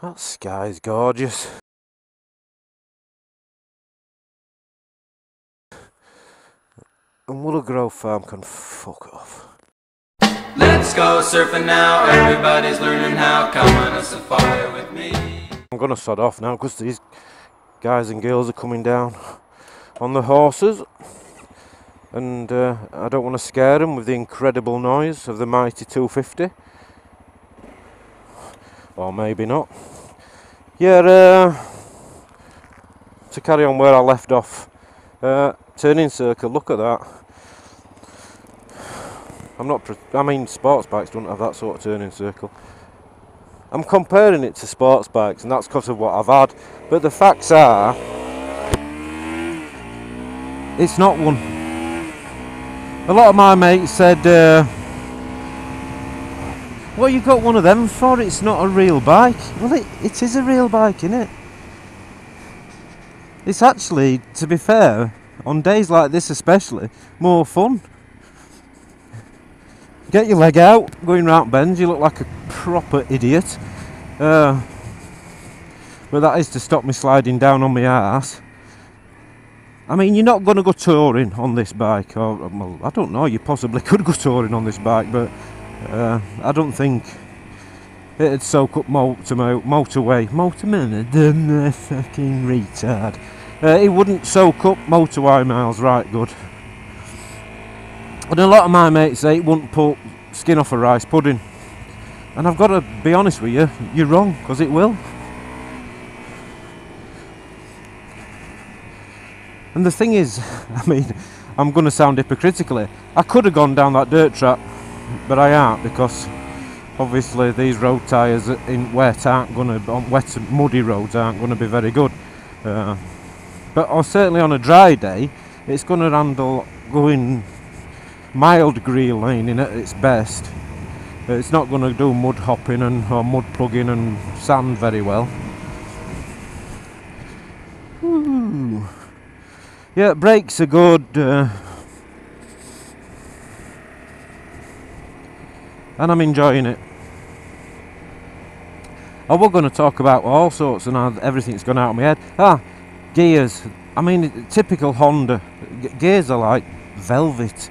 That sky's gorgeous. And Willow Grove Farm can fuck off. Let's go surfing now, everybody's learning how. Come on a safari with me. I'm gonna sod off now because these guys and girls are coming down on the horses. And I don't want to scare them with the incredible noise of the mighty 250. Or maybe not. Yeah, to carry on where I left off. Turning circle, look at that. I mean, sports bikes don't have that sort of turning circle. I'm comparing it to sports bikes, and that's because of what I've had. But the facts are, it's not one. A lot of my mates said, what you got one of them for? It's not a real bike. Well, it is a real bike, innit? It's actually, to be fair, on days like this especially, more fun. Get your leg out, going round bends, you look like a proper idiot. But that is to stop me sliding down on my arse. I mean, you're not going to go touring on this bike, or well, I don't know, you possibly could go touring on this bike, but I don't think it'd soak up motorway, fucking retard. It wouldn't soak up motorway miles right good. And a lot of my mates say it wouldn't put skin off a rice pudding. And I've got to be honest with you, you're wrong, because it will. And the thing is, I mean, I'm going to sound hypocritically. I could have gone down that dirt track, but I aren't, because obviously these road tyres in wet on wet and muddy roads aren't going to be very good. But certainly on a dry day, it's going to handle going mild green laning at its best. It's not going to do mud hopping or mud plugging and sand very well. Ooh. Yeah, brakes are good, and I'm enjoying it. I was going to talk about all sorts and everything's gone out of my head. Gears. I mean, typical Honda. Gears are like velvet.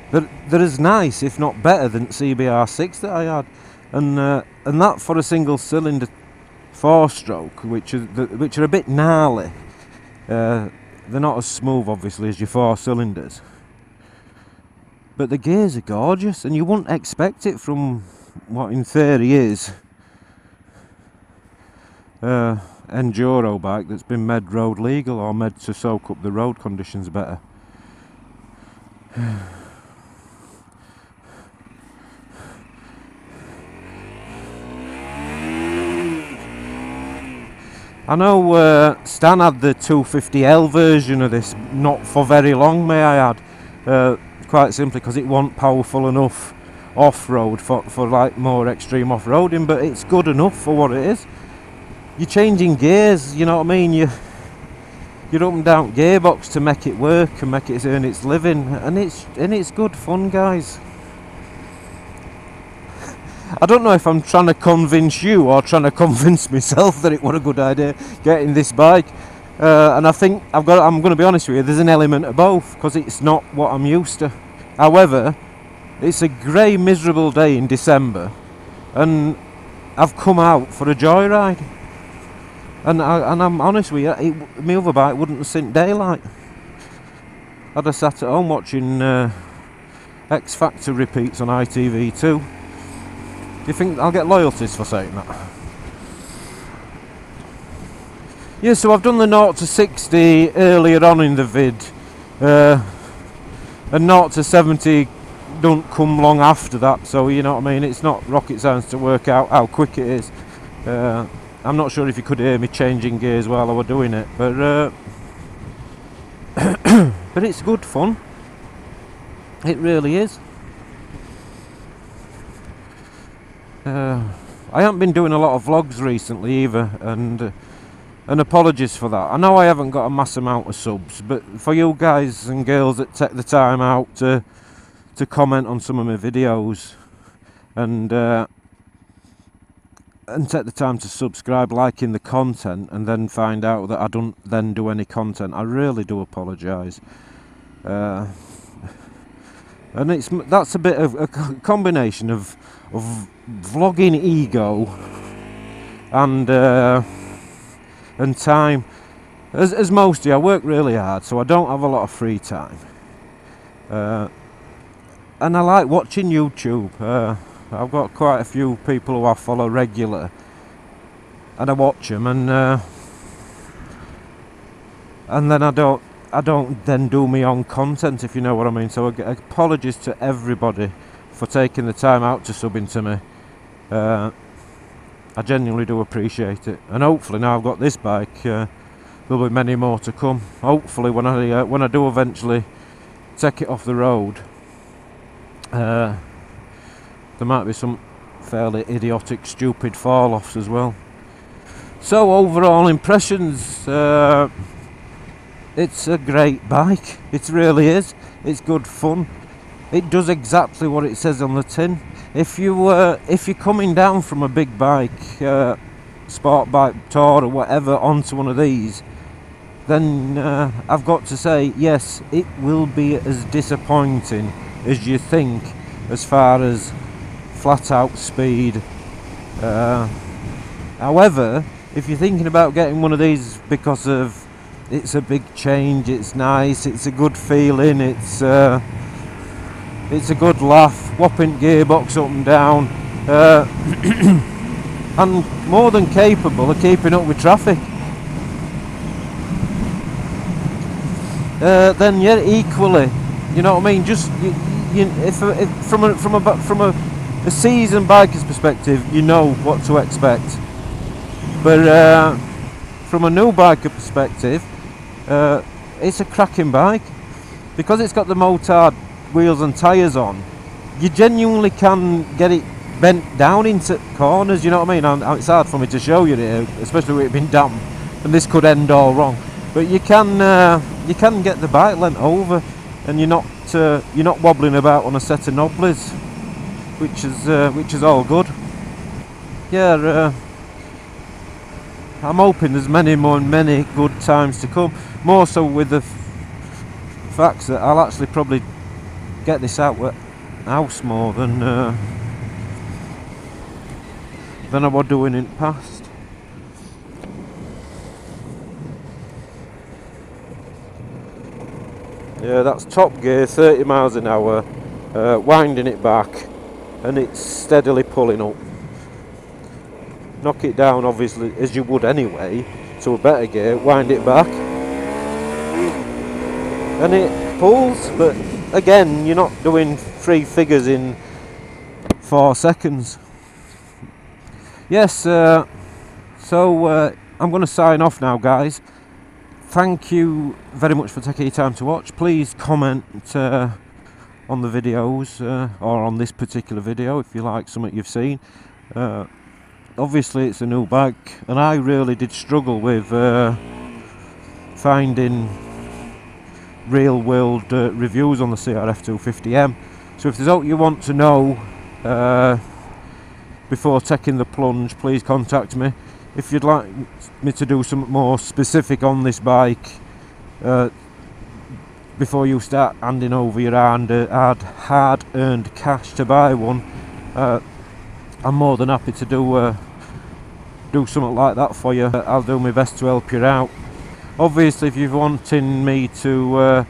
They're as nice, if not better, than CBR6 that I had, and that for a single cylinder 4-stroke, which are a bit gnarly. They're not as smooth, obviously, as your 4 cylinders. But the gears are gorgeous, and you wouldn't expect it from what in theory is enduro bike that's been made road legal or made to soak up the road conditions better. I know Stan had the 250L version of this, not for very long, may I add, quite simply because it wasn't powerful enough off-road for like more extreme off-roading, but it's good enough for what it is. You're changing gears, you know what I mean, you're up and down gearbox to make it work and make it earn its living, and it's good fun, guys. I don't know if I'm trying to convince you or trying to convince myself that it was a good idea getting this bike, and I think I'm going to be honest with you, there's an element of both, because it's not what I'm used to. However, it's a grey miserable day in December and I've come out for a joyride, and I'm honest with you, my other bike wouldn't have seen daylight. I'd have sat at home watching X Factor repeats on ITV2. Do you think I'll get loyalties for saying that? Yeah, so I've done the 0 to 60 earlier on in the vid, and 0 to 70 don't come long after that, so you know what I mean, it's not rocket science to work out how quick it is. I'm not sure if you could hear me changing gears while I was doing it, but but it's good fun, it really is. I haven't been doing a lot of vlogs recently either, and apologies for that. I know I haven't got a mass amount of subs, but for you guys and girls that take the time out to comment on some of my videos and and take the time to subscribe, liking the content, and then find out that I don't then do any content, I really do apologise. And that's a bit of a combination of vlogging ego and time. As most do, I work really hard, so I don't have a lot of free time. And I like watching YouTube. I've got quite a few people who I follow regular, and I watch them, and then I don't then do my own content, if you know what I mean. So apologies to everybody for taking the time out to sub into me. I genuinely do appreciate it, and hopefully now I've got this bike, there'll be many more to come. Hopefully when I do eventually take it off the road, there might be some fairly idiotic, stupid fall-offs as well. So overall impressions, it's a great bike. It really is. It's good fun. It does exactly what it says on the tin. If you're coming down from a big bike, sport bike, tour or whatever, onto one of these, then I've got to say, yes, it will be as disappointing as you think as far as flat out speed. However, if you're thinking about getting one of these because of it's a big change, it's nice, it's a good feeling, it's a good laugh, whopping gearbox up and down, and more than capable of keeping up with traffic, then yeah, equally, you know what I mean. Just if from a seasoned biker's perspective, you know what to expect. But from a new biker perspective, it's a cracking bike because it's got the motard wheels and tyres on. You genuinely can get it bent down into corners, you know what I mean. And it's hard for me to show you here, especially with it being damp, and this could end all wrong. But you can get the bike lent over, and you're not wobbling about on a set of knobblies, which is all good. Yeah, I'm hoping there's many good times to come. More so with the facts that I'll actually probably get this out at house more than I was doing in the past. Yeah, that's top gear, 30 miles an hour, winding it back, and it's steadily pulling up. Knock it down, obviously, as you would anyway, to a better gear, wind it back, and it pulls, but again, you're not doing 3 figures in 4 seconds. Yes, so I'm going to sign off now, guys. Thank you very much for taking your time to watch. Please comment on the videos, or on this particular video if you like something you've seen. Obviously it's a new bike, and I really did struggle with finding real world reviews on the CRF250m. So if there's something you want to know before taking the plunge, please contact me. If you'd like me to do something more specific on this bike before you start handing over your hard-earned cash to buy one, I'm more than happy to do something like that for you. I'll do my best to help you out. Obviously, if you're wanting me to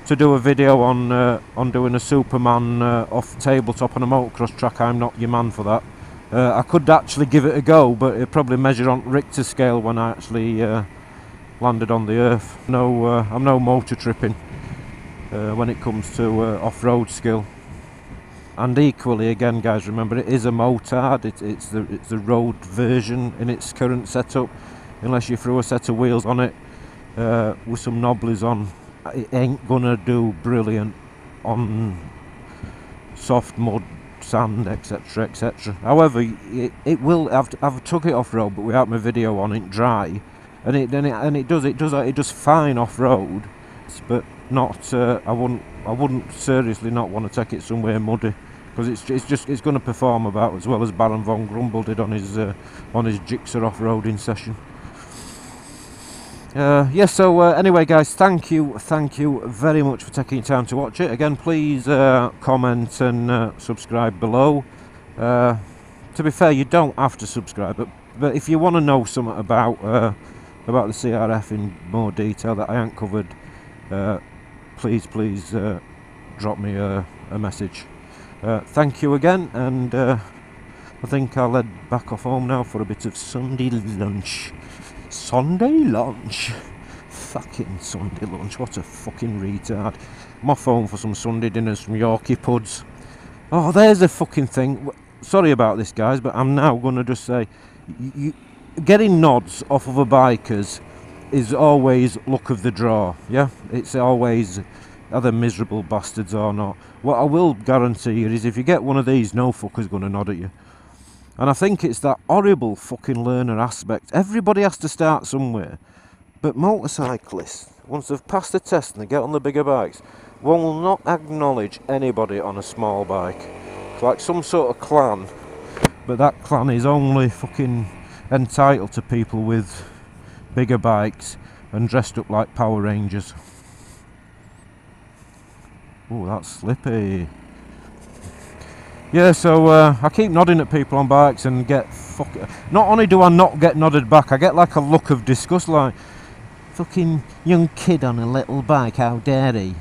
do a video on doing a Superman off tabletop on a motocross track, I'm not your man for that. I could actually give it a go, but it'd probably measure on Richter scale when I actually landed on the earth. I'm no motor tripping when it comes to off-road skill. And equally, again, guys, remember, it is a motard. It's the road version in its current setup. Unless you throw a set of wheels on it with some knobblies on, it ain't gonna do brilliant on soft mud, sand, etc, etc. However, it will. I've took it off road, but without my video on it, dry, and it does fine off road, but not. I wouldn't seriously not want to take it somewhere muddy, because it's going to perform about as well as Baron von Grumble did on his Jigsaw off-roading session. Yeah, so anyway guys, thank you very much for taking time to watch it. Again, please comment and subscribe below. To be fair, you don't have to subscribe, but if you want to know something about the CRF in more detail that I ain't covered, please drop me a message. Thank you again, and I think I'll head back off home now for a bit of Sunday lunch. Sunday lunch? Fucking Sunday lunch, what a fucking retard. I'm off home for some Sunday dinners from Yorkshire puds. Oh, there's a fucking thing. Sorry about this guys, but I'm now going to just say, getting nods off of a bikers is always luck of the draw, yeah? It's always, are they miserable bastards or not? What I will guarantee you is if you get one of these, no fucker's going to nod at you. And I think it's that horrible fucking learner aspect. Everybody has to start somewhere. But motorcyclists, once they've passed the test and they get on the bigger bikes, will not acknowledge anybody on a small bike. It's like some sort of clan, but that clan is only fucking entitled to people with bigger bikes and dressed up like Power Rangers. Oh, that's slippy. Yeah, so I keep nodding at people on bikes and get not only do I not get nodded back, I get like a look of disgust, like fucking young kid on a little bike, how dare he?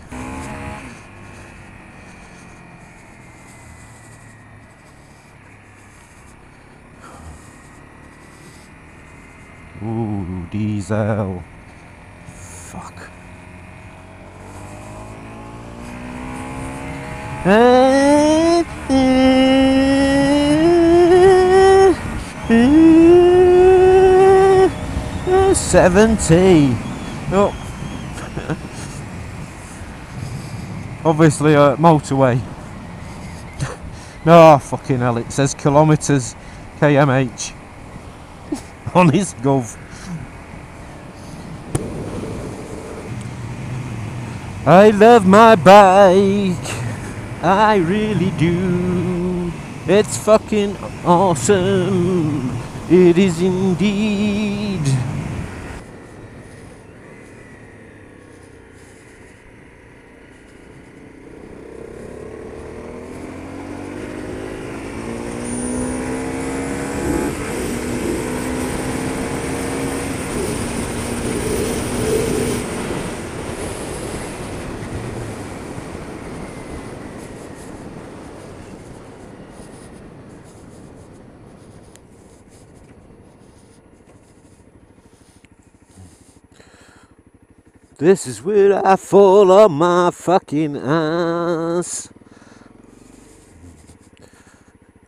Ooh, diesel. Fuck. 70. Oh. Obviously motorway. No, fucking hell, it says kilometres kmh on his gov. I love my bike, I really do. It's fucking awesome, it is indeed. This is where I fall on my fucking ass.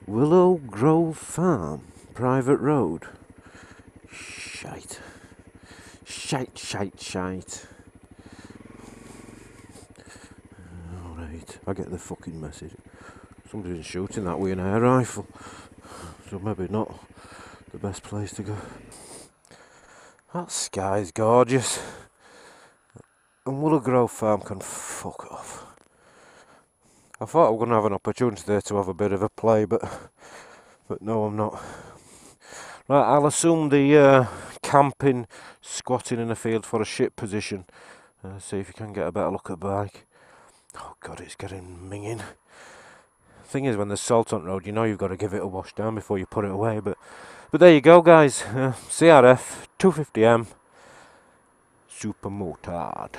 Willow Grove Farm, private road. Shite. Shite. Alright, I get the fucking message. Somebody's shooting that with an air rifle. So maybe not the best place to go. That sky's gorgeous. And Willow Grove Farm can fuck off. I thought I was going to have an opportunity there to have a bit of a play, but no, I'm not. Right, I'll assume the camping, squatting in a field for a shit position. See if you can get a better look at the bike. Oh god, it's getting minging. Thing is, when there's salt on the road, you know you've got to give it a wash down before you put it away. But there you go, guys. CRF 250m. Super motard.